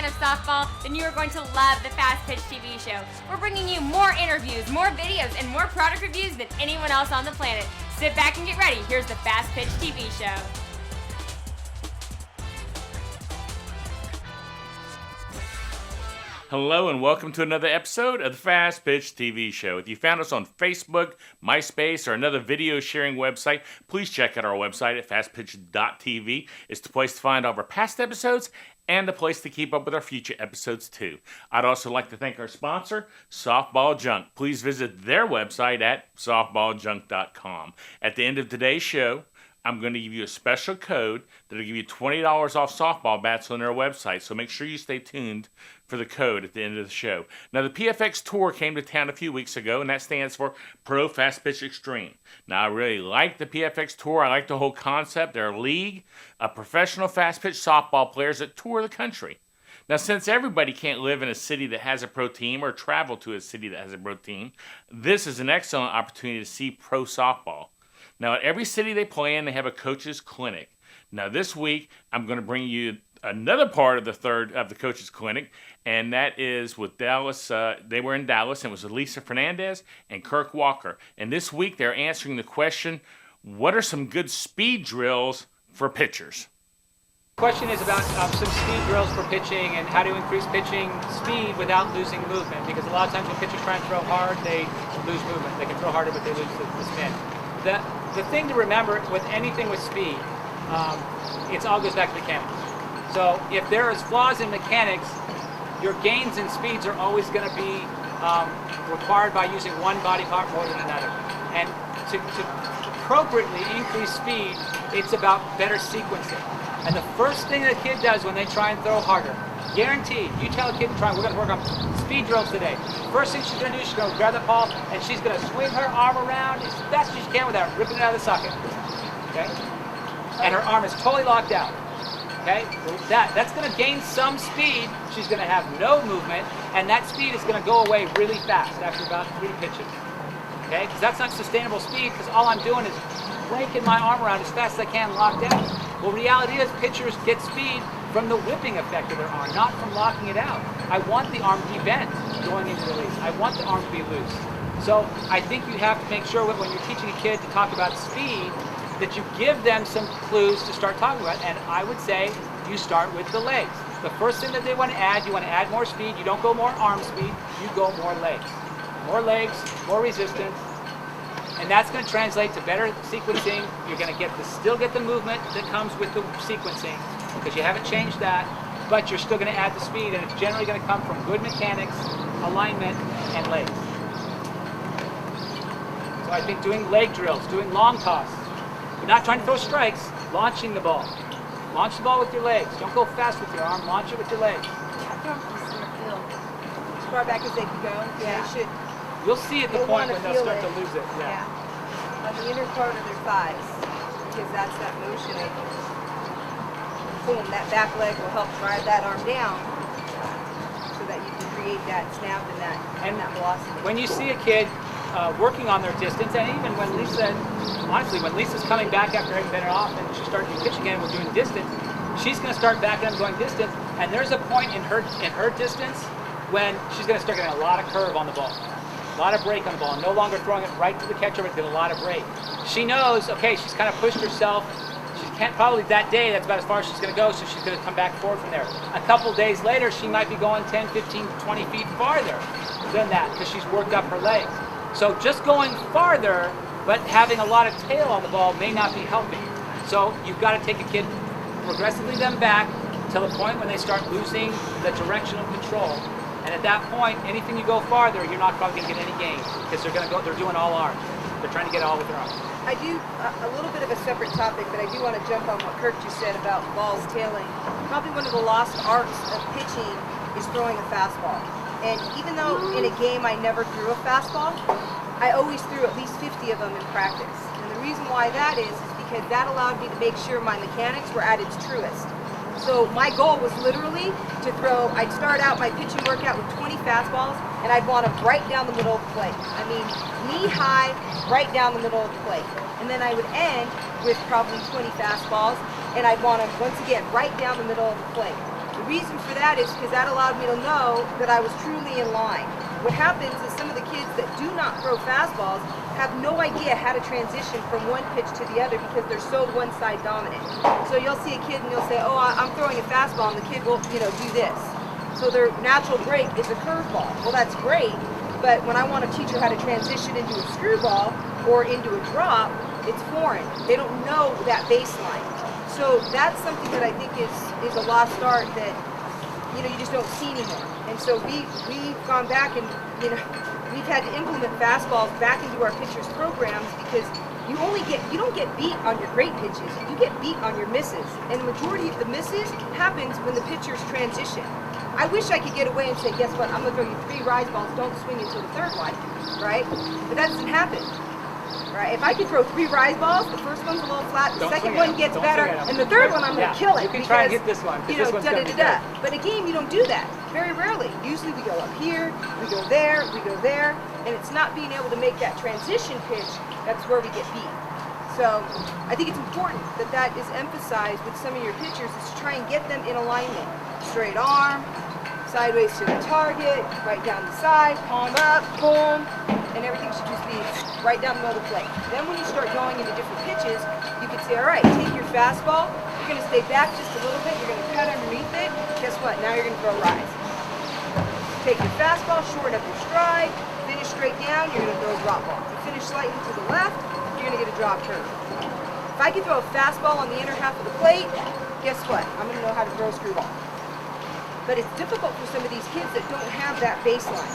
fan of softball, then you are going to love the Fastpitch TV show. We're bringing you more interviews, more videos, and more product reviews than anyone else on the planet. Sit back and get ready. Here's the Fastpitch TV show. Hello and welcome to another episode of the Fastpitch TV show. If you found us on Facebook, MySpace, or another video sharing website, please check out our website at fastpitch.tv. It's the place to find all of our past episodes and a place to keep up with our future episodes too. I'd also like to thank our sponsor, Softball Junk. Please visit their website at softballjunk.com. At the end of today's show, I'm going to give you a special code that will give you $20 off softball bats on their website, so make sure you stay tuned for the code at the end of the show. Now, the PFX Tour came to town a few weeks ago, and that stands for Pro Fast Pitch Extreme. Now, I really like the PFX Tour. I like the whole concept. They're a league of professional fast pitch softball players that tour the country. Now, since everybody can't live in a city that has a pro team or travel to a city that has a pro team, this is an excellent opportunity to see pro softball. Now, at every city they play in, they have a coach's clinic. Now, this week, I'm going to bring you another part of the coach's clinic, and that is with Dallas. They were in Dallas, and it was with Lisa Fernandez and Kirk Walker. And this week, they're answering the question, what are some good speed drills for pitchers? The question is about some speed drills for pitching and how to increase pitching speed without losing movement, because a lot of times when pitchers try and throw hard, they lose movement. They can throw harder, but they lose the spin. The thing to remember with anything with speed, it all goes back to mechanics. So if there is flaws in mechanics, your gains in speeds are always going to be required by using one body part more than another. And to appropriately increase speed, it's about better sequencing. And the first thing that a kid does when they try and throw harder, guaranteed, you tell a kid to try, we're going to work on speed drills today. First thing she's going to do, she's going to grab the ball and she's going to swing her arm around as fast as she can without ripping it out of the socket. Okay? And her arm is totally locked out. Okay? That's going to gain some speed. She's going to have no movement, and that speed is going to go away really fast after about 3 pitches. Okay? Because that's not sustainable speed, because all I'm doing is breaking my arm around as fast as I can, locked out. Well, reality is pitchers get speed from the whipping effect of their arm, not from locking it out. I want the arm to be bent going into release. I want the arm to be loose. So I think you have to make sure that when you're teaching a kid to talk about speed, that you give them some clues to start talking about. And I would say you start with the legs. The first thing that they want to add, you want to add more speed. You don't go more arm speed, you go more legs. More legs, more resistance. And that's going to translate to better sequencing. You're going to still get the movement that comes with the sequencing, because you haven't changed that, but you're still going to add the speed, and it's generally going to come from good mechanics, alignment, and legs. So I think doing leg drills, doing long toss, you're not trying to throw strikes, launching the ball. Launch the ball with your legs. Don't go fast with your arm, launch it with your legs. As far back as they can go. Yeah. They should. You'll see at the point when they'll start to lose it. Yeah. On the inner part of their thighs, because that's that motion. Boom, that back leg will help drive that arm down so that you can create that snap and that velocity. When you see a kid working on their distance, and even when Lisa's coming back after having been off and she's starting to pitch again, we're doing distance, she's going to start backing up and going distance, and there's a point in her distance when she's going to start getting a lot of curve on the ball. A lot of break on the ball, no longer throwing it right to the catcher, but get a lot of break. She knows, okay, she's kind of pushed herself. She can't probably that day, that's about as far as she's going to go, so she's going to come back forward from there. A couple days later, she might be going 10, 15, 20 feet farther than that because she's worked up her legs. So just going farther, but having a lot of tail on the ball may not be helping. So you've got to take a kid, progressively them back till the point when they start losing the directional control. And at that point, anything you go farther, you're not probably going to get any gain because they're doing all arms. They're trying to get all with their arms. I do a little bit of a separate topic, but I do want to jump on what Kirk just said about balls tailing. Probably one of the lost arts of pitching is throwing a fastball. And even though in a game I never threw a fastball, I always threw at least 50 of them in practice. And the reason why that is because that allowed me to make sure my mechanics were at its truest. So my goal was literally to throw, I'd start out my pitching workout with 20 fastballs, and I'd want them right down the middle of the plate. I mean, knee high, right down the middle of the plate. And then I would end with probably 20 fastballs, and I'd want them, once again, right down the middle of the plate. The reason for that is because that allowed me to know that I was truly in line. What happens is some of the kids that do not throw fastballs have no idea how to transition from one pitch to the other because they're so one side dominant. So you'll see a kid and you'll say, oh, I'm throwing a fastball, and the kid will, do this. So their natural break is a curveball. Well, that's great, but when I want to teach her how to transition into a screwball or into a drop, it's foreign. They don't know that baseline. So that's something that I think is a lost art that you just don't see anymore. And so we've gone back and we've had to implement fastballs back into our pitchers' programs because you don't get beat on your great pitches. You get beat on your misses, and the majority of the misses happens when the pitchers transition. I wish I could get away and say, guess what? I'm gonna throw you 3 rise balls. Don't swing until the 3rd one, right? But that doesn't happen. Right? If I could throw 3 rise balls, the first one's a little flat, the second one gets better, and the 3rd one I'm going to kill it. You can try and hit this one, because this one's going to be good. But a game, you don't do that. Very rarely. Usually we go up here, we go there, and it's not being able to make that transition pitch that's where we get beat. So I think it's important that is emphasized with some of your pitchers is to try and get them in alignment. Straight arm, sideways to the target, right down the side, palm up, boom, and everything should just be right down the middle of the plate. Then when you start going into different pitches, you can say, all right, take your fastball, you're going to stay back just a little bit, you're going to cut underneath it, guess what? Now you're going to throw rise. Take your fastball, shorten up your stride, finish straight down, you're going to throw a drop ball. If you finish slightly to the left, you're going to get a drop curve. If I can throw a fastball on the inner half of the plate, guess what? I'm going to know how to throw a screwball. But it's difficult for some of these kids that don't have that baseline.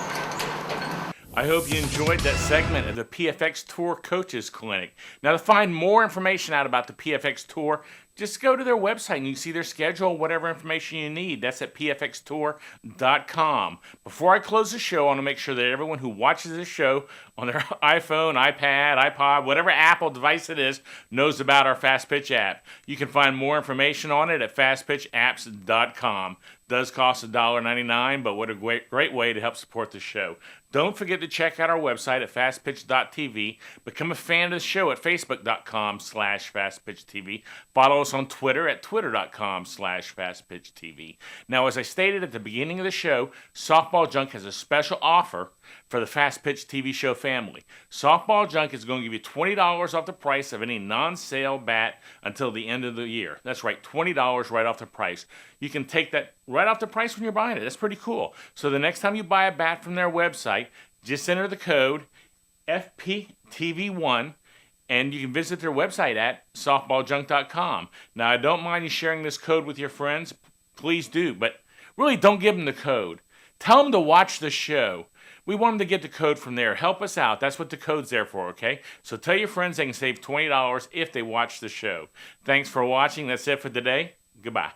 I hope you enjoyed that segment of the PFX Tour Coaches Clinic. Now, to find more information out about the PFX Tour, just go to their website and you can see their schedule, whatever information you need. That's at pfxtour.com. Before I close the show, I want to make sure that everyone who watches this show on their iPhone, iPad, iPod, whatever Apple device it is, knows about our Fastpitch app. You can find more information on it at fastpitchapps.com. Does cost $1.99, but what a great way to help support the show. Don't forget to check out our website at fastpitch.tv. Become a fan of the show at facebook.com/fastpitchtv. Follow us on Twitter at twitter.com/fastpitchtv. Now, as I stated at the beginning of the show, Softball Junk has a special offer for the Fastpitch TV show family. Softball Junk is going to give you $20 off the price of any non-sale bat until the end of the year. That's right, $20 right off the price. You can take that right off the price when you're buying it. That's pretty cool. So the next time you buy a bat from their website, just enter the code FPTV1 and you can visit their website at softballjunk.com. Now, I don't mind you sharing this code with your friends. Please do, but really don't give them the code. Tell them to watch the show. We want them to get the code from there. Help us out. That's what the code's there for, okay? So tell your friends they can save $20 if they watch the show. Thanks for watching. That's it for today. Goodbye.